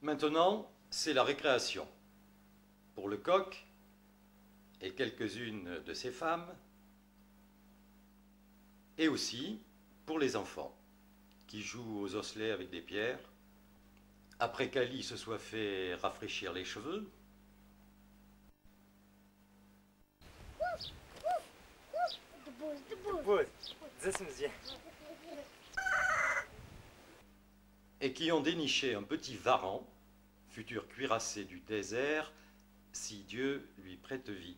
Maintenant, c'est la récréation. Pour le coq et quelques-unes de ses femmes, et aussi pour les enfants qui jouent aux osselets avec des pierres, après qu'Ali se soit fait rafraîchir les cheveux. Et qui ont déniché un petit varan, futur cuirassé du désert, si Dieu lui prête vie.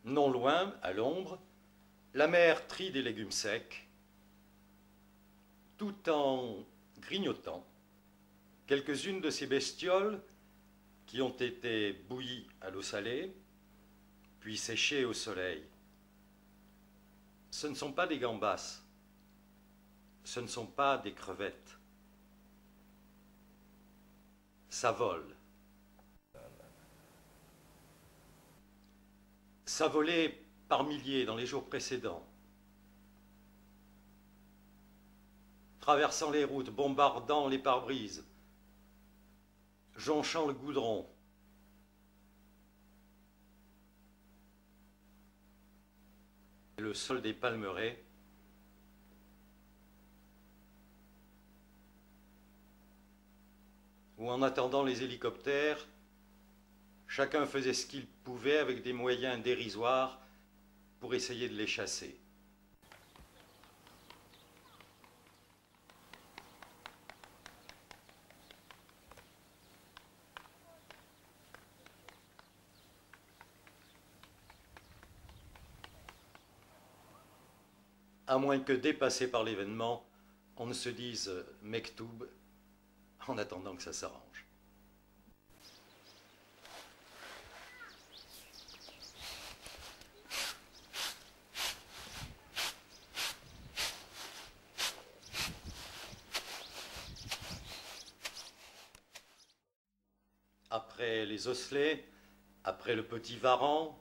Non loin, à l'ombre, la mère trie des légumes secs, tout en grignotant quelques-unes de ces bestioles qui ont été bouillies à l'eau salée, puis séchées au soleil. Ce ne sont pas des gambas, ce ne sont pas des crevettes. Ça vole. Ça volait par milliers dans les jours précédents, traversant les routes, bombardant les pare-brises, jonchant le goudron. Le sol des palmeraies, où en attendant les hélicoptères, chacun faisait ce qu'il pouvait avec des moyens dérisoires pour essayer de les chasser. À moins que, dépassé par l'événement, on ne se dise « mektoub » en attendant que ça s'arrange. Après les osselets, après le petit varan,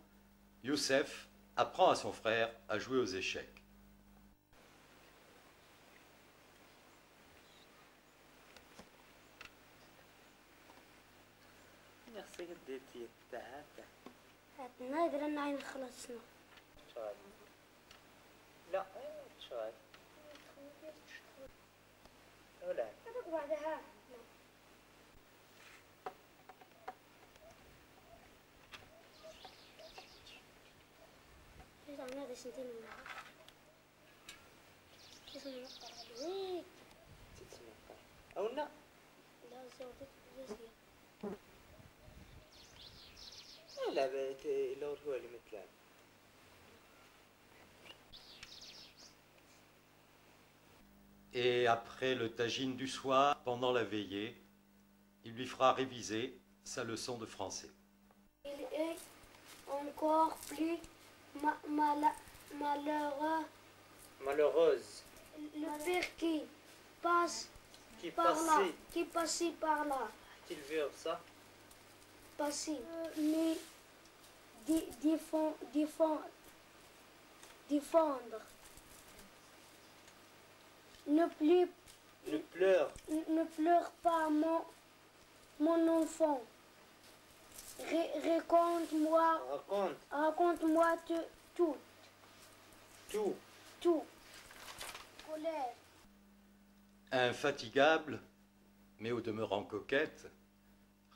Youssef apprend à son frère à jouer aux échecs. نادرا نعين خلصنا لا شوي ولا بعدها ايش عم هذا سنتين من اسمه زيك او لا لا زودت زيك لا بيت لور هو اللي مثله. Et après le tagine du soir, pendant la veillée, il lui fera réviser sa leçon de français. Il est encore plus malheureux. Malheureuse. Le père qui passe Qui par là, passait. qui passait par là, Tu le veux ça? passé, mais défendre. Ne pleure pas mon enfant. Raconte-moi. Raconte-moi tout. Tout. Colère. Infatigable, mais au demeurant coquette,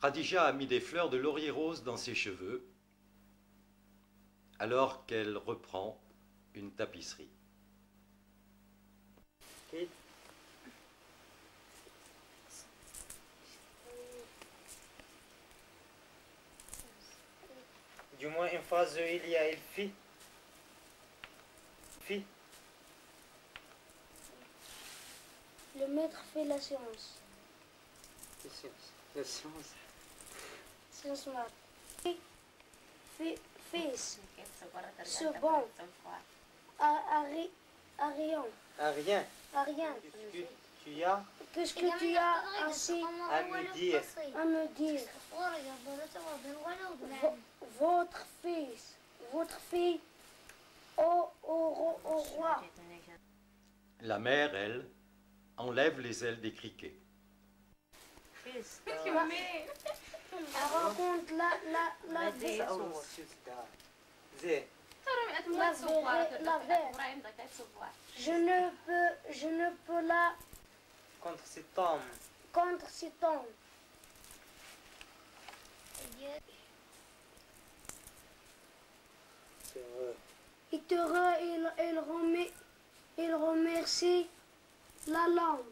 Khadija a mis des fleurs de laurier rose dans ses cheveux, alors qu'elle reprend une tapisserie. Du moins une phrase il y a il fit. Le maître fait la science. La science. Science math. fils, ce bon, à rien, À rien. à rien. Qu'est-ce que tu as Qu'est-ce que tu as ainsi à me dire? à me dire? Votre fils, votre fille, au roi. La mère, elle, enlève les ailes des criquets. Elle raconte la زين je ne peux la contre cet homme. contre cet homme. C'est vrai. Heureux, il remercie la lampe.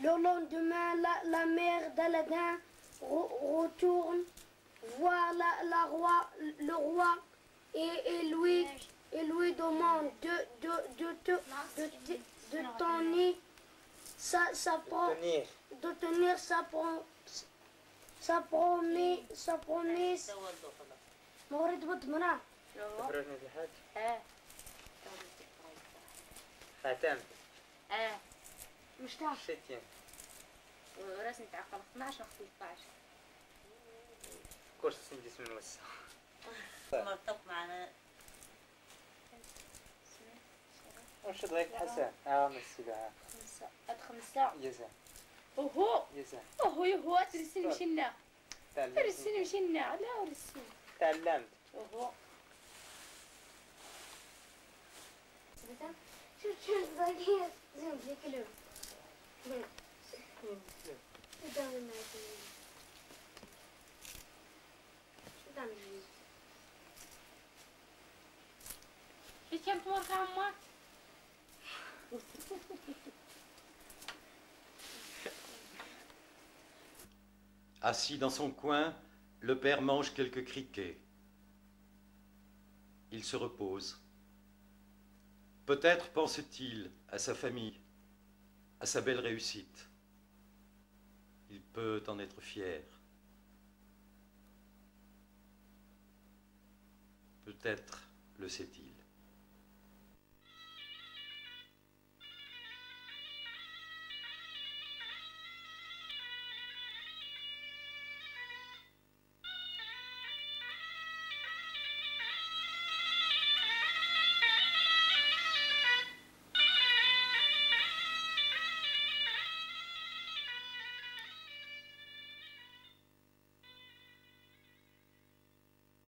Le lendemain, la mère d'Aladin retourne voir le roi et lui demande de tenir de tenir sa promesse. مورد بدمنا خبرتني بالحاج. اه ختمت. اه مش تعرف شتين. ورسمة عقل 12 15 كورس جسم موسع. مرتبط معنا وش ضيق حسن؟ السباعة. خمسة يزن. اوهو يزن. اوهو يهو ترسل مشينا تعلمت. ترسل مشينا لا ورسل تعلمت. اوهو شو الزاكية زين زي كلهم شو تعمل في كم تمر عمك Assis dans son coin, le père mange quelques criquets. Il se repose. Peut-être pense-t-il à sa famille, à sa belle réussite. Il peut en être fier. Peut-être le sait-il.